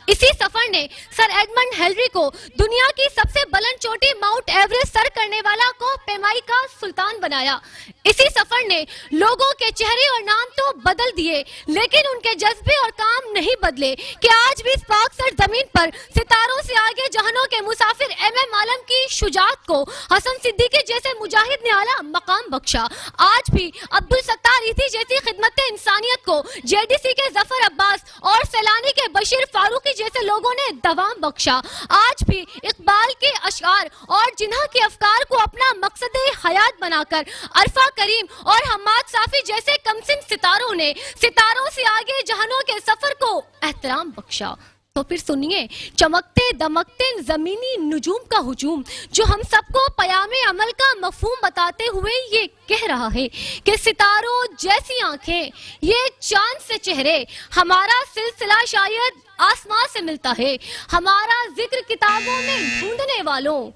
اسی سفر نے سر ایڈمنڈ ہلیری کو دنیا کی سب سے بلند چوٹی ماؤنٹ ایوریسٹ سر کرنے والا کوہ پیمائی کا سلطان بنایا. اسی سفر نے لوگوں کے چہرے اور نام تو بدل دیے لیکن ان کے جذبے اور کام نہیں بدلے کہ آج بھی اس پاک سر زمین پر ستاروں سے آگے جہانوں کے مسافر ایم عالم کی شجاعت کو حسن صدیقی جیسے مجاہد نے اعلیٰ مقام بخشا. آج بھی عبدالستار ایتھی جیسی خدمت انسانیت کو جے ڈی سی کے ظفر عباس اور سیلانی کے بشیر فاروقی جیسے لوگوں نے دوام بخشا. آج بھی اقبال کے اشعار اور جناح کے افکار کو اپنا مقصد حیات بنا کر عرفہ کریم اور حماد صافی جیسے کمسن ستاروں نے ستاروں سے آگے جہانوں کے سفر کو احترام بخشا. تو پھر سنیے چمکتے دمکتے زمینی نجوم کا ہجوم جو ہم سب کو پیام عمل کا مفہوم بتاتے ہوئے یہ کہہ رہا ہے کہ ستاروں جیسی آنکھیں یہ چاند سے چہرے, ہمارا سلسلہ شاید آسمان سے ملتا ہے, ہمارا ذکر کتابوں میں ڈھونڈنے والوں,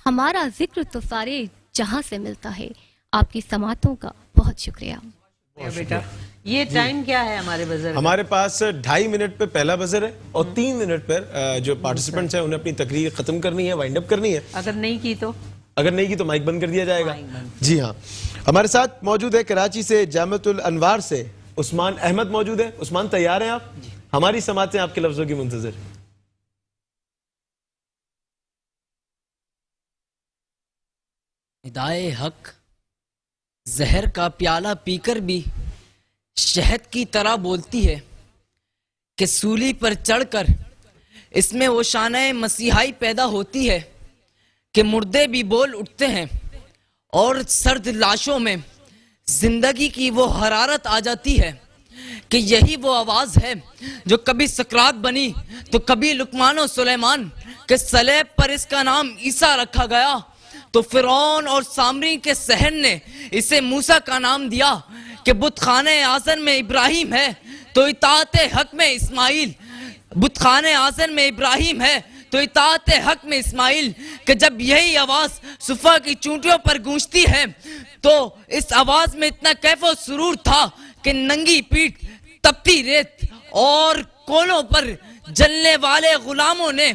ہمارا ذکر تو سارے جہاں سے ملتا ہے. آپ کی سماعتوں کا بہت شکریہ. بیٹا یہ ٹائم کیا ہے ہمارے بزر؟ ہمارے پاس 2.5 منٹ پہ پہلا بزر ہے اور 3 منٹ پر جو پارٹیسپینٹس ہیں انہیں اپنی تقریر ختم کرنی ہے, وائنڈ اپ کرنی ہے. اگر نہیں کی تو مائک بند کر دیا جائے گا. جی ہاں, ہمارے ساتھ موجود ہے کراچی سے جامعۃ الانوار سے عثمان احمد موجود ہے. عثمان تیار ہیں آپ؟ ہماری سماعتیں آپ کے لفظوں کی منتظر. ندائے حق زہر کا پیالہ پی کر بھی شہد کی طرح بولتی ہے کہ سولی پر چڑھ کر اس میں وہ شانہ مسیحائی پیدا ہوتی ہے کہ مردے بھی بول اٹھتے ہیں اور سرد لاشوں میں زندگی کی وہ حرارت آ جاتی ہے کہ یہی وہ آواز ہے جو کبھی سقراط بنی تو کبھی لقمان و سلیمان کہ صلیب پر اس کا نام عیسیٰ رکھا گیا تو فرعون اور سامری کے سحر نے اسے موسیٰ کا نام دیا کہ بت خانہ آذن میں ابراہیم ہے تو اطاعت حق میں اسماعیل, بت خانہ آذن میں ابراہیم ہے تو اطاعت حق میں اسماعیل کہ جب یہی آواز صفا کی چونٹیوں پر گونجتی ہے تو اس آواز میں اتنا کیف و سرور تھا کہ ننگی پیٹھ, تپتی ریت اور کولوں پر جلنے والے غلاموں نے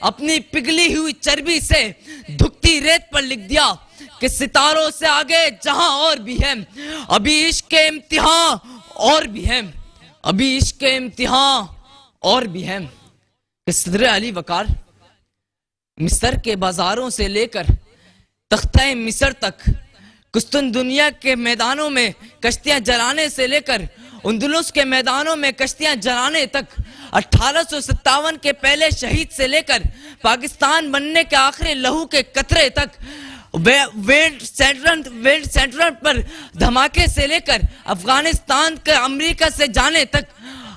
اپنی پگھلی ہوئی چربی سے دھکتی ریت پر لکھ دیا کہ ستاروں سے آگے جہاں اور بھی ہے, ابھی عشق کے امتحان اور بھی ہے, ابھی عشق کے امتحان اور بھی ہے. کہ صدر علی وقار مصر کے بازاروں سے لے کر تختہ مصر تک, قسطن دنیا کے میدانوں میں کشتیاں جلانے سے لے کر اندلس کے میدانوں میں کشتیاں جلانے تک, 1857 کے پہلے شہید سے لے کر پاکستان بننے کے آخری لہو کے قطرے تک, ورلڈ سینٹر پر دھماکے سے لے کر افغانستان کے امریکہ سے جانے تک,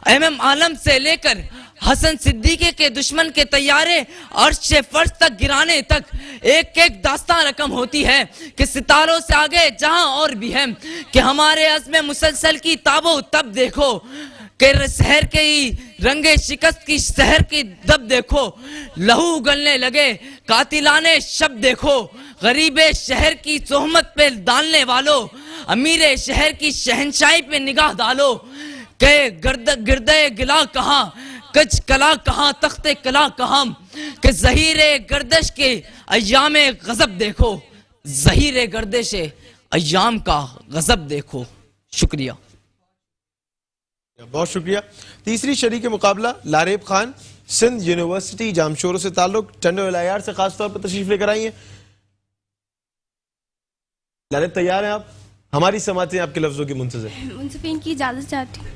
ایم عالم سے لے کر حسن صدیقی کے دشمن کے طیارے عرش فرش تک گرانے تک ایک ایک داستان رقم ہوتی ہے کہ ستاروں سے آگے جہاں اور بھی ہے کہ ہمارے عزم مسلسل کی تاب و تب دیکھو کہ شہر کے رنگ شکست کی شہر کی دب دیکھو, لہو اگلنے لگے قاتلانے شب دیکھو, غریب شہر کی تہمت پہ ڈالنے والوں امیر شہر کی شہنشاہی پہ نگاہ ڈالو کہ گردے گلا کہاں, کچھ کلا کہاں, تخت کلا کہاں, کہ ظہیر گردش کے ایام غضب دیکھو, ظہیر گردش ایام کا غضب دیکھو. شکریہ. بہت شکریہ. تیسری شریک مقابلہ لاریب خان سندھ یونیورسٹی جامشورو سے تعلق ٹنڈو العیار سے خاص طور پر تشریف لے کر آئی ہیں. لاریب تیار ہیں آپ؟ ہماری سماعتیں آپ کے لفظوں کی منتظر. منصفین کی اجازت چاہتی ہوں.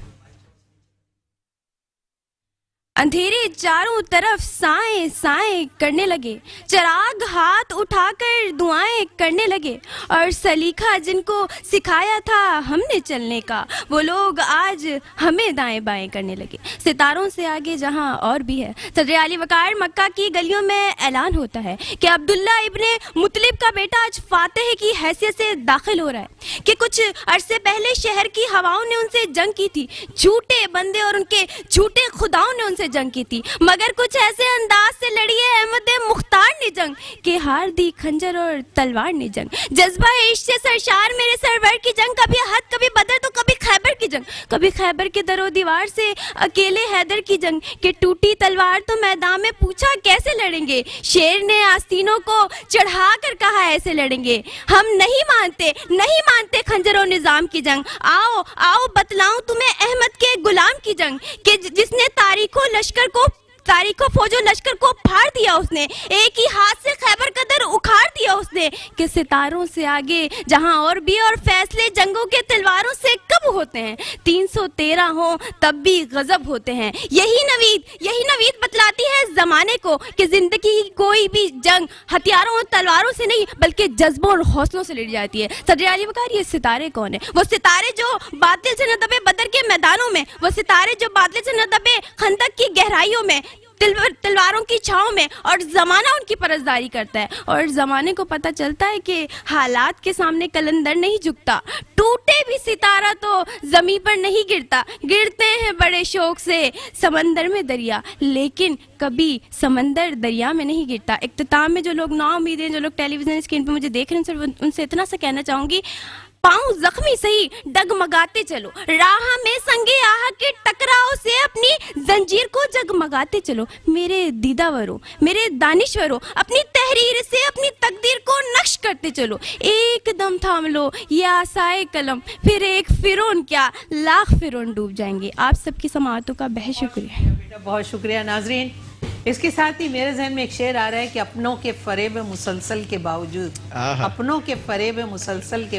اندھیرے چاروں طرف سائیں سائیں کرنے لگے, چراغ ہاتھ اٹھا کر دعائیں کرنے لگے, اور سلیقہ جن کو سکھایا تھا ہم نے چلنے کا وہ لوگ آج ہمیں دائیں بائیں کرنے لگے. ستاروں سے آگے جہاں اور بھی ہے. صدر علی وقار مکہ کی گلیوں میں اعلان ہوتا ہے کہ عبداللہ ابن مطلب کا بیٹا آج فاتح کی حیثیت سے داخل ہو رہا ہے, کہ کچھ عرصے پہلے شہر کی ہواؤں نے ان سے جنگ کی تھی, جھوٹے بندے اور ان کے جھوٹے خداؤں نے ان سے से जंग की थी, मगर कुछ ऐसे अंदाज से लड़ी है अहमद मुख्तार ने जंग कि हार दी खंजर और तलवार ने जंग। जज्बा इश्क से सरशार मेरे सरवर की जंग, कभी हद कभी बदर तो कभी खैबर की जंग, कभी खैबर के दरो दीवार से अकेले हैदर की जंग कि टूटी तलवार तो मैदान में पूछा कैसे लड़ेंगे, शेर ने आस्तीनों को चढ़ा कर कहा ऐसे लड़ेंगे। हम नहीं मानते खंजर और निजाम की जंग, आओ आओ बतलाऊं तुम्हें अहमद के गुलाम की जंग कि जिसने तारीखों फौजों लश्कर को फाड़ दिया उसने, एक ही हाथ से खैबर कदर उखाड़ दिया उसने कि सितारों से आगे जहां और भी और फैसले जंगों के तलवारों से कब होते हैं, 313 हो तब भी गजब होते हैं। यही नवीद बतलाती है जमाने को कि जिंदगी की कोई भी जंग हथियारों और तलवारों से नहीं बल्कि जज्बों और हौसलों से लड़ी जाती है। सदर अली वकार, ये सितारे कौन है? वो सितारे जो बातिल से न दबे बदर के मैदानों में, वो सितारे जो बातिल से न दबे खंदक की गहराइयों में, तलवारों की छांव में, और जमाना उनकी परसदारी करता है। और जमाने को पता चलता है कि हालात के सामने कलंदर नहीं झुकता, टूटे भी सितारा तो जमीन पर नहीं गिरता, गिरते हैं बड़े शौक से समंदर में दरिया, लेकिन कभी समंदर दरिया में नहीं गिरता। इख्तिताम में जो लोग नाउम्मीद हैं, जो लोग टेलीविजन स्क्रीन पर मुझे देख रहे हैं, उनसे इतना सा कहना चाहूंगी, पाँव जख्मी सही डगमगाते चलो, राह में संगे आहा के टकराव से अपनी जंजीर को जगमगाते चलो। मेरे दीदावरों, मेरे दानिश्वरों, अपनी तहरीर से अपनी तकदीर को नक्श करते चलो। एकदम थाम लो ये आसाए कलम, फिर एक फिरौन क्या लाख फिरौन डूब जाएंगे। आप सबकी समाअतों का बहुत शुक्रिया। बेटा बहुत शुक्रिया। नाजरीन, इसके साथ ही मेरे जहन में एक शेर आ रहा है कि अपनों के फरेब मुसलसल के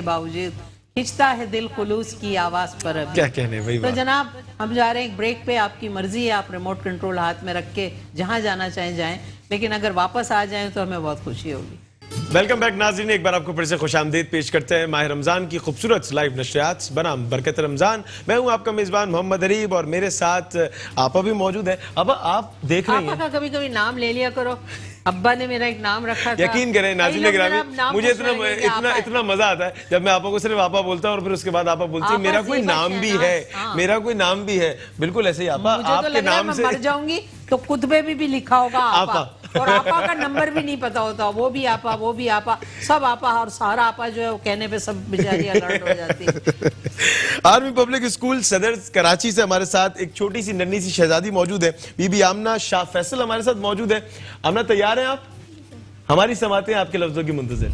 बावजूद खिंचता है दिल खुलूस की आवाज पर अभी। क्या कहने भाई। तो जनाब, हम जा रहे हैं एक ब्रेक पे। आपकी मर्जी है, आप रिमोट कंट्रोल हाथ में रख के जहां जाना चाहें जाएं, लेकिन अगर वापस आ जाएं तो हमें बहुत खुशी होगी। वेलकम बैक नाज़रीन, एक बार आपको फिर से खुशामदीद पेश करते हैं माह रमज़ान की खूबसूरत लाइव नशरियात बनाम बरकत रमज़ान। मैं हूं आपका मेज़बान मोहम्मद अरीब और मेरे साथ आपा भी मौजूद है। अब आप देख रहे हैं, आपा का कभी कभी नाम ले लिया करो। अब्बा ने मेरा एक नाम रखा था। यकीन करें नाज़रीन गिरामी, मुझे इतना मजा आता है जब मैं आपा को सिर्फ आपा बोलता हूँ और फिर उसके बाद आपा बोलती है मेरा कोई नाम भी है, मेरा कोई नाम भी है। बिल्कुल ऐसे ही आपा, आपके नाम से मर जाऊंगी तो कुतबे में भी लिखा होगा आपा, और आपा का नंबर भी नहीं पता होता, वो भी आपा, सब आपा, और सारा आपा जो है वो कहने पे सब बेचारी अलर्ट हो जाती है। आर्मी पब्लिक स्कूल सदर कराची से हमारे साथ एक छोटी सी नन्ही सी शहजादी मौजूद है, बीबी आमना शाह फैसल हमारे साथ मौजूद है। आमना, तैयार हैं आप? हमारी समातें आपके लफ्जों की मुंतज़िर।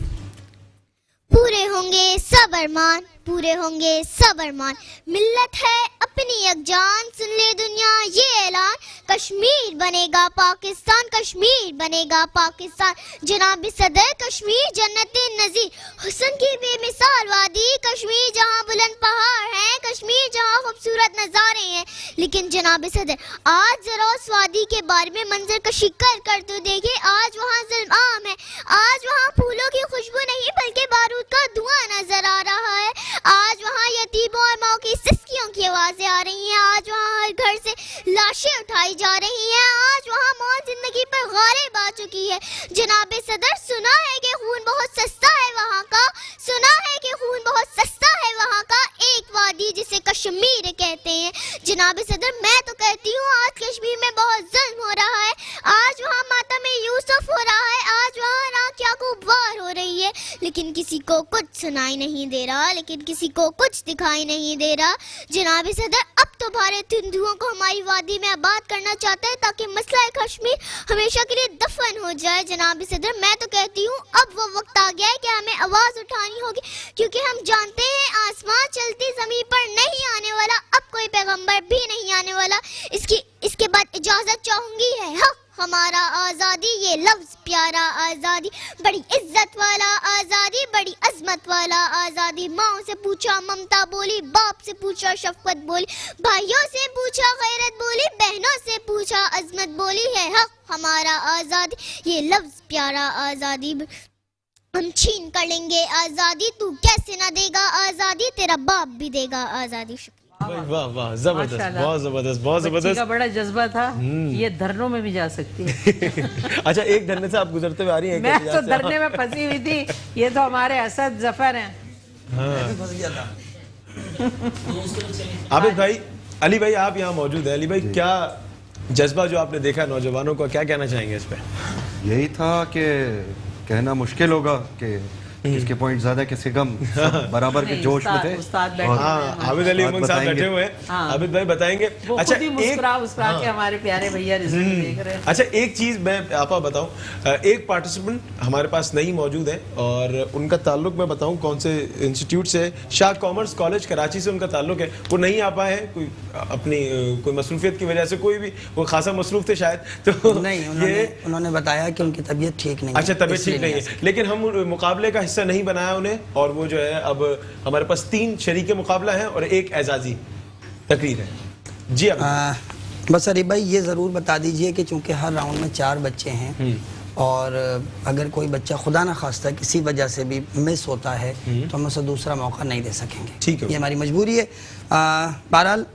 पूरे होंगे सब अरमान, पूरे होंगे सब अरमान, मिल्लत है अपनी यकजान, सुन ले दुनिया ये ऐलान, कश्मीर बनेगा पाकिस्तान, कश्मीर बनेगा पाकिस्तान, जनाब सदर कश्मीर जन्नत नज़ीर, हुस्न की बेमिसाल वादी, कश्मीर जहाँ बुलंद पहाड़ हैं, कश्मीर जहाँ खूबसूरत नज़ारे हैं। लेकिन जनाब सदर, आज जरा उस वादी के बारे में मंजर कशी कर तो देखिए, आज वहाँ जुल्म आम है, आज वहाँ फूलों की खुशबू नहीं बल्कि बारूद का धुआं नजर आ रहा है, आज वहाँ यतीमों और माँ की सिसकियों की आवाजें आ रही हैं, आज वहाँ हर घर से लाशें उठाई जा रही हैं, आज वहाँ मौत जिंदगी पर गालिब आ चुकी है। जनाब सदर, सुना है कि खून बहुत सस्ता है वहाँ का, सुना है कि खून बहुत सस्ता है वहाँ का, एक वादी जिसे कश्मीर कहते हैं। जनाब सदर, मैं तो कहती हूँ आज कश्मीर में बहुत जुल्म हो रहा है, आज वहाँ मातम यूसुफ हो रहा है, आज वहाँ राख याकूब वार हो रही है, लेकिन किसी को कुछ सुनाई नहीं दे रहा, लेकिन किसी को कुछ दिखाई नहीं दे रहा। जनाब सदर, अब तो भारत हिंदुओं को हमारी वादी में आबाद करना चाहता है ताकि मसला कश्मीर हमेशा के लिए दफन हो जाए। जनाब सदर, मैं तो कहती हूँ अब वो वक्त आ गया है कि हमें आवाज उठानी होगी, क्योंकि हम जानते हैं आसमान चलती जमीन पर नहीं आने वाला, अब कोई पैगंबर भी नहीं आने वाला। इसके बाद इजाजत चाहूंगी है हाँ हमारा आजादी, ये लफ्ज प्यारा आजादी, बड़ी इज्जत वाला आजादी, बड़ी अजमत वाला आजादी। माँ से पूछा ममता बोली, बाप से पूछा शफकत बोली, भाइयों से पूछा गैरत बोली, बहनों से पूछा अजमत बोली, है हक हमारा आजादी, ये लफ्ज प्यारा आजादी। हम छीन कर लेंगे आजादी, तू कैसे ना देगा आजादी, तेरा बाप भी देगा आजादी। वाह वाह, जबरदस्त, बहुत जबरदस्त, बहुत जबरदस्त। का बड़ा जज्बा था, ये धरनों में भी जा सकती है। अच्छा, एक धरने से आप गुजरते हुए आ रही हैं? मैं तो धरने में फंसी हुई थी, ये तो हमारे असद जफर हैं। आबिद भाई, अली भाई, आप यहाँ मौजूद हैं। अली भाई, क्या जज्बा जो आपने देखा नौजवानों का, क्या कहना चाहेंगे इस पे? यही था कि कहना मुश्किल होगा कि किसके पॉइंट ज्यादा किसके कम, सब बराबर के जोश में थे। उस्ताद बैठे और हुए हैं हाँ, आबिद अली उमंग साहब बैठे हुए हैं। हाँ। आबिद भाई बताएंगे। वो अच्छा, खुद ही मुस्कुरा के हमारे प्यारे भैया रिजल्ट देख रहे हैं। अच्छा, एक चीज मैं आपको बताऊं, एक पार्टिसिपेंट हमारे पास नहीं मौजूद है और उनका ताल्लुक मैं बताऊं कौन से इंस्टीट्यूट से, शाह कॉमर्स कॉलेज कराची से उनका ताल्लुक है। वो नहीं आ पाए हैं, कोई अपनी कोई मसरूफियत की वजह से, कोई भी वो खासा मसरूफ थे शायद, तो नहीं, उन्होंने बताया कि उनकी तबीयत ठीक नहीं है। अच्छा, तबीयत ठीक नहीं है, लेकिन हम मुकाबले का हिस्सा नहीं बनाया उन्हें, और वो जो है अब हमारे पास 3 शरीके मुकाबला है और 1 एजाजी तकरीर है। जी बस अरीब भाई ये ज़रूर बता दीजिए कि चूंकि हर राउंड में 4 बच्चे हैं और अगर कोई बच्चा खुदा न खास्ता किसी वजह से भी मिस होता है तो हम उसे दूसरा मौका नहीं दे सकेंगे। ठीक है, ये हमारी मजबूरी है। बहरहाल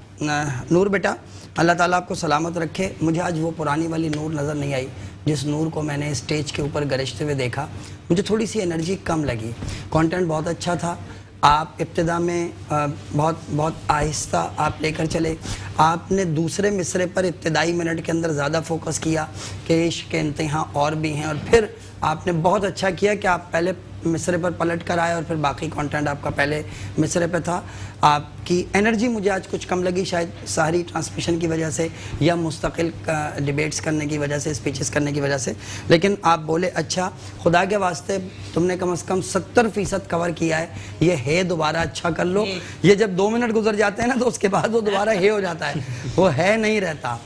नूर बेटा, अल्लाह ताला आपको सलामत रखे। मुझे आज वो पुरानी वाली नूर नज़र नहीं आई जिस नूर को मैंने स्टेज के ऊपर गरजते हुए देखा। मुझे थोड़ी सी एनर्जी कम लगी। कंटेंट बहुत अच्छा था। आप इब्तिदा में बहुत आहिस्ता आप लेकर चले। आपने दूसरे मिसरे पर इब्तिदाई मिनट के अंदर ज़्यादा फोकस किया कि इश्क के इंतहा और भी हैं, और फिर आपने बहुत अच्छा किया कि आप पहले मिसरे पर पलट कर आए और फिर बाकी कंटेंट आपका पहले मिसरे पे था। आपकी एनर्जी मुझे आज कुछ कम लगी, शायद सारी ट्रांसमिशन की वजह से या मुस्तकिल डिबेट्स करने की वजह से, स्पीचेस करने की वजह से। लेकिन आप बोले अच्छा, खुदा के वास्ते तुमने कम से कम 70% कवर किया है, ये है दोबारा अच्छा कर लो। ये जब 2 मिनट गुजर जाते हैं ना तो उसके बाद वो दोबारा है हो जाता है, वो है नहीं रहता।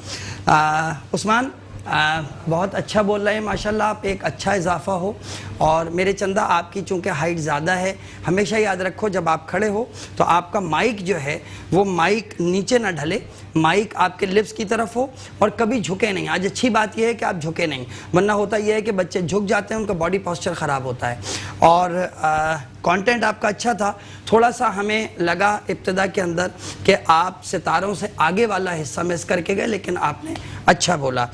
उस्मान बहुत अच्छा बोल रहे हैं माशाल्लाह, आप एक अच्छा इजाफा हो। और मेरे चंदा, आपकी चूँकि हाइट ज़्यादा है, हमेशा याद रखो जब आप खड़े हो तो आपका माइक जो है वो माइक नीचे ना ढले, माइक आपके लिप्स की तरफ हो और कभी झुके नहीं। आज अच्छी बात यह है कि आप झुके नहीं, वरना होता यह है कि बच्चे झुक जाते हैं, उनका बॉडी पोस्चर ख़राब होता है। और कंटेंट आपका अच्छा था। थोड़ा सा हमें लगा इब्तिदा के अंदर कि आप सितारों से आगे वाला हिस्सा मिस करके गए, लेकिन आपने अच्छा बोला।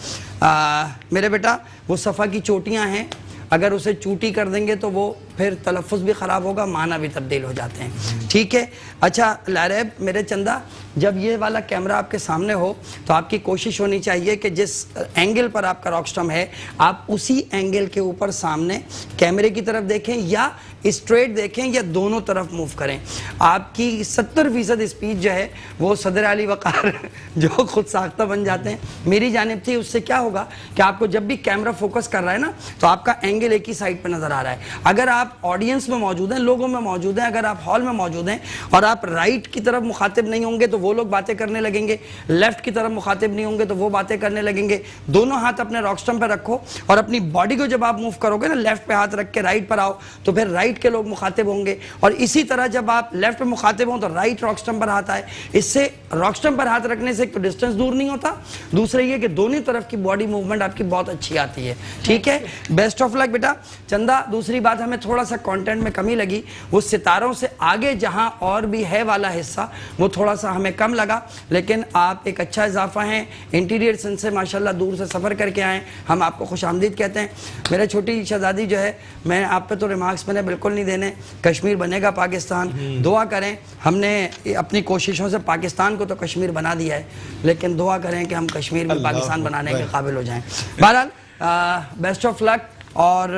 मेरे बेटा, वो सफ़ा की चोटियां हैं, अगर उसे चूटी कर देंगे तो वो फिर तलफ़ुज़ भी ख़राब होगा, माना भी तब्दील हो जाते हैं। ठीक है। अच्छा लारेब, मेरे चंदा, जब ये वाला कैमरा आपके सामने हो तो आपकी कोशिश होनी चाहिए कि जिस एंगल पर आपका रॉकस्टम है आप उसी एंगल के ऊपर सामने कैमरे की तरफ देखें या स्ट्रेट देखें या दोनों तरफ मूव करें। आपकी 70% स्पीच जो है वो सदर अली वक़ार जो खुद साख्ता बन जाते हैं मेरी जानिब थी। उससे क्या होगा कि आपको जब भी कैमरा फोकस कर रहा है ना तो आपका एंगल एक ही साइड पर नज़र आ रहा है। अगर आप ऑडियंस में मौजूद हैं, लोगों में मौजूद हैं, अगर आप हॉल में मौजूद हैं और आप राइट की तरफ मुखातिब नहीं होंगे तो वो लोग बातें करने लगेंगे, लेफ्ट की तरफ मुखातिब नहीं होंगे तो वो बातें करने लगेंगे। दोनों हाथ अपने रॉकस्टम पर रखो और अपनी बॉडी को जब आप मूव करोगे ना, लेफ्ट पे हाथ रख के राइट पर आओ तो फिर राइट के लोग मुखातिब होंगे, और इसी तरह जब आप लेफ्ट पे मुखातिब हों तो राइट रॉकस्टम पर हाथ आए। इससे रॉकस्टम पर हाथ रखने से तो डिस्टेंस दूर नहीं होता, दूसरा ये कि दोनों तरफ की बॉडी मूवमेंट आपकी बहुत अच्छी आती है। ठीक है, बेस्ट ऑफ लक बेटा। चंदा, दूसरी बात हमें थोड़ा सा कंटेंट में कमी लगी, वो सितारों से आगे जहां और भी है वाला हिस्सा वो थोड़ा सा हमें कम लगा, लेकिन आप एक अच्छा इजाफा हैं। इंटीरियर सेंस से माशाल्लाह दूर से सफ़र करके आए, हम आपको खुशामदीद कहते हैं। मेरे छोटी शहजादी जो है, मैं आप पे तो रिमार्क्स मैंने बिल्कुल नहीं देने, कश्मीर बनेगा पाकिस्तान, दुआ करें। हमने अपनी कोशिशों से पाकिस्तान को तो कश्मीर बना दिया है, लेकिन दुआ करें कि हम कश्मीर में पाकिस्तान बनाने के काबिल हो जाएं। बहरहाल बेस्ट ऑफ लक। और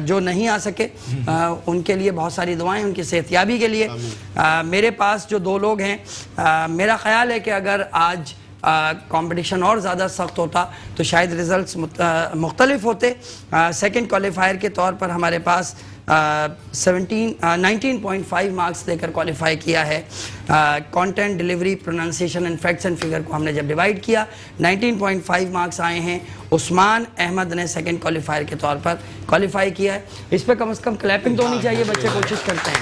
जो नहीं आ सके उनके लिए बहुत सारी दुआएं, उनकी सेहतयाबी के लिए। मेरे पास जो 2 लोग हैं, मेरा ख्याल है कि अगर आज कंपटीशन और ज़्यादा सख्त होता तो शायद रिज़ल्ट्स मुख्तलिफ होते। सेकंड क्वालिफायर के तौर पर हमारे पास 19.5 मार्क्स लेकर क्वालिफाई किया है। Content, delivery, pronunciation and facts and figure को हमने जब डिवाइड किया 19.5 मार्क्स आए हैं। उस्मान अहमद ने सेकंड क्वालिफायर के तौर पर क्वालिफाई किया है। इस पर कम से कम क्लैपिंग तो होनी चाहिए, बच्चे कोशिश करते हैं।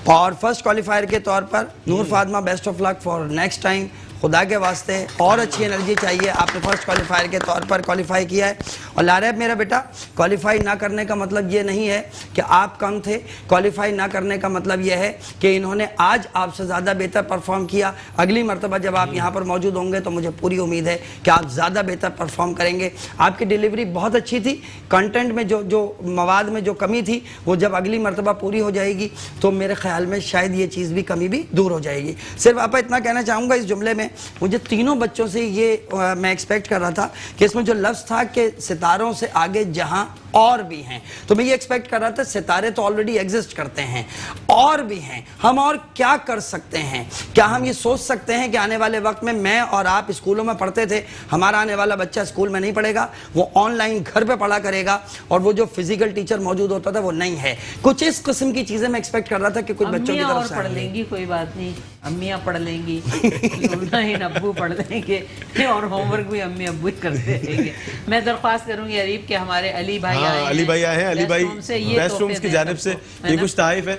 और फर्स्ट क्वालिफायर के तौर पर Noor Fatima, best of luck for next time. खुदा के वास्ते और अच्छी एनर्जी चाहिए। आपने फर्स्ट क्वालिफायर के तौर पर क्वालिफाई किया है। और लारेब मेरा बेटा, क्वालिफाई ना करने का मतलब ये नहीं है कि आप कम थे, क्वालिफाई ना करने का मतलब ये है कि इन्होंने आज आपसे ज़्यादा बेहतर परफॉर्म किया। अगली मरतबा जब आप यहाँ पर मौजूद होंगे तो मुझे पूरी उम्मीद है कि आप ज़्यादा बेहतर परफॉर्म करेंगे। आपकी डिलीवरी बहुत अच्छी थी। कंटेंट में जो मवाद में जो कमी थी वो जब अगली मरतबा पूरी हो जाएगी तो मेरे ख्याल में शायद ये चीज़ भी कमी भी दूर हो जाएगी। सिर्फ आप इतना कहना चाहूँगा इस जुमले में میں مجھے تینوں بچوں سے یہ میں ایکسپیکٹ کر رہا تھا کہ اس میں جو لفظ تھا کہ ستاروں سے آگے جہاں اور بھی ہیں، تو میں یہ ایکسپیکٹ کر رہا تھا ستارے تو آلریڈی ایگزسٹ کرتے ہیں، اور بھی ہیں، ہم اور کیا کر سکتے ہیں؟ کیا ہم یہ سوچ سکتے ہیں کہ آنے والے وقت میں اور آپ اسکولوں میں پڑھتے تھے، ہمارا آنے والا بچہ اسکول میں نہیں پڑھے گا، وہ آن لائن گھر پہ پڑھا کرے گا، اور وہ جو فزیکل ٹیچر موجود ہوتا تھا وہ نہیں ہے. کچھ اس قسم کی چیزیں میں ایکسپیکٹ کر رہا تھا کہ کچھ بچوں کی طرف سے پڑھ لیں گی، کوئی بات نہیں، امیاں پڑھ لیں گی، ابو پڑھ لیں گے، اور ہوم ورک بھی امی ابو ہی کرتے رہیں گے. میں درخواست کروں گی عریب کہ ہمارے علی بھائی آئے ہیں، علی بھائی بیسٹ رومز کی جانب سے یہ کچھ تحائف ہے،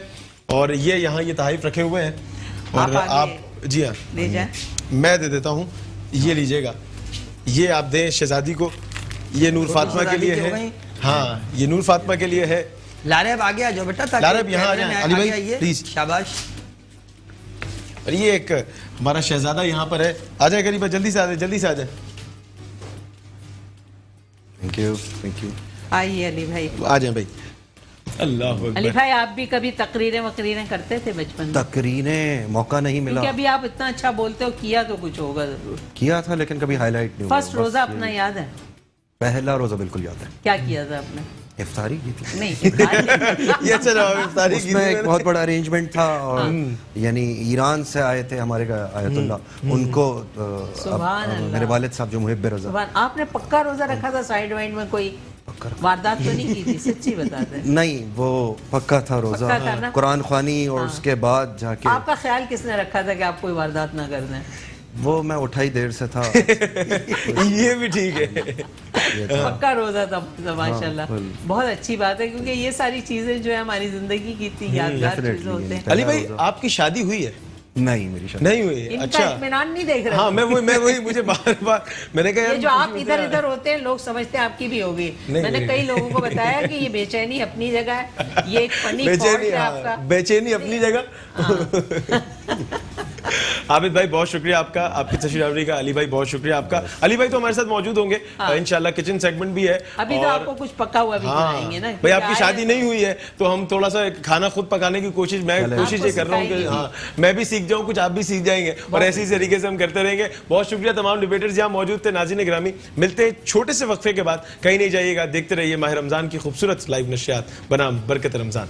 اور یہ یہاں یہ تحائف رکھے ہوئے ہیں، اور آپ جی ہاں لے جائیں. میں دے دیتا ہوں، یہ لیجئے گا، یہ آپ دیں شہزادی کو، یہ نور فاطمہ کے لیے ہے، ہاں یہ نور فاطمہ کے لیے ہے. لارب آگے آ جاؤ بیٹا، لارب یہاں آ جائیں، علی بھائی پلیز، شاباش. اور یہ ایک ہمارا شہزادہ یہاں پر ہے، آ جائیں قریب، جلدی سے آ جائیں، جلدی سے آ جائیں. Thank you, thank you. آئیے علی بھائی، آ جائیں بھائی. اللہ علی بھائی آپ بھی کبھی تقریریں کرتے تھے بچپن میں؟ تقریریں موقع نہیں ملا، کیونکہ ابھی آپ اتنا اچھا بولتے ہو، کیا تو کچھ ہوگا ضرور. کیا تھا لیکن کبھی ہائی لائٹ نہیں ہوا. فرسٹ روزہ اپنا یاد ہے؟ پہلا روزہ بالکل یاد ہے. کیا کیا تھا آپ نے؟ افطاری کی تھی. نہیں یہ اچھا جواب افطاری اس کی میں ایک بہت بڑا ارینجمنٹ تھا، اور یعنی ایران سے آئے تھے ہمارے آیت اللہ، ان کو میرے والد صاحب جو محب رضا. آپ نے پکا روزہ رکھا تھا؟ سائیڈ وائڈ میں کوئی واردات تو نہیں کی تھی؟ سچی بتا دیں. نہیں، وہ پکا تھا روزہ، قرآن خوانی، اور اس کے بعد جا کے. آپ کا خیال کس نے رکھا تھا کہ آپ کوئی واردات نہ کر دیں؟ وہ میں اٹھا ہی دیر سے تھا. یہ بھی ٹھیک ہے، پکا روزہ تھا ماشاءاللہ. بہت اچھی بات ہے، کیونکہ یہ ساری چیزیں جو ہے ہماری زندگی کی اتنی یادگار چیزیں ہوتے ہیں. علی بھائی آپ کی شادی ہوئی ہے؟ نہیں، میری شادی نہیں ہوئی. ان کا اچھا، اطمینان نہیں دیکھ رہے. ہاں میں وہی مجھے بار بار میں نے کہا یہ جو آپ ادھر ادھر ہوتے ہیں لوگ سمجھتے ہیں آپ کی بھی ہوگی. میں نے کئی لوگوں کو بتایا کہ یہ بے چینی اپنی جگہ ہے، یہ ایک فنی فالٹ ہے آپ کا. بے چینی اپنی جگہ. عابد بھائی بہت شکریہ آپ کا، آپ کی تشریف آوری کا. علی بھائی بہت شکریہ آپ کا. علی بھائی تو ہمارے ساتھ موجود ہوں گے انشاءاللہ، کچن سیگمنٹ بھی ہے. ابھی تو آپ کو کچھ پکا ہوا بھی بنائیں گے نا. بھائی آپ کی شادی نہیں ہوئی ہے تو ہم تھوڑا سا کھانا خود پکانے کی کوشش یہ کر رہا ہوں کہ ہاں میں بھی سیکھ جاؤں کچھ، آپ بھی سیکھ جائیں گے، اور ایسی طریقے سے ہم کرتے رہیں گے. بہت شکریہ تمام ڈیبیٹرز یہاں موجود تھے. ناظرین گرامی، ملتے ہیں چھوٹے سے وقفے کے بعد، کہیں نہیں جائیے گا، دیکھتے رہیے ماہ رمضان کی خوبصورت لائیو نشریات بنام برکت رمضان.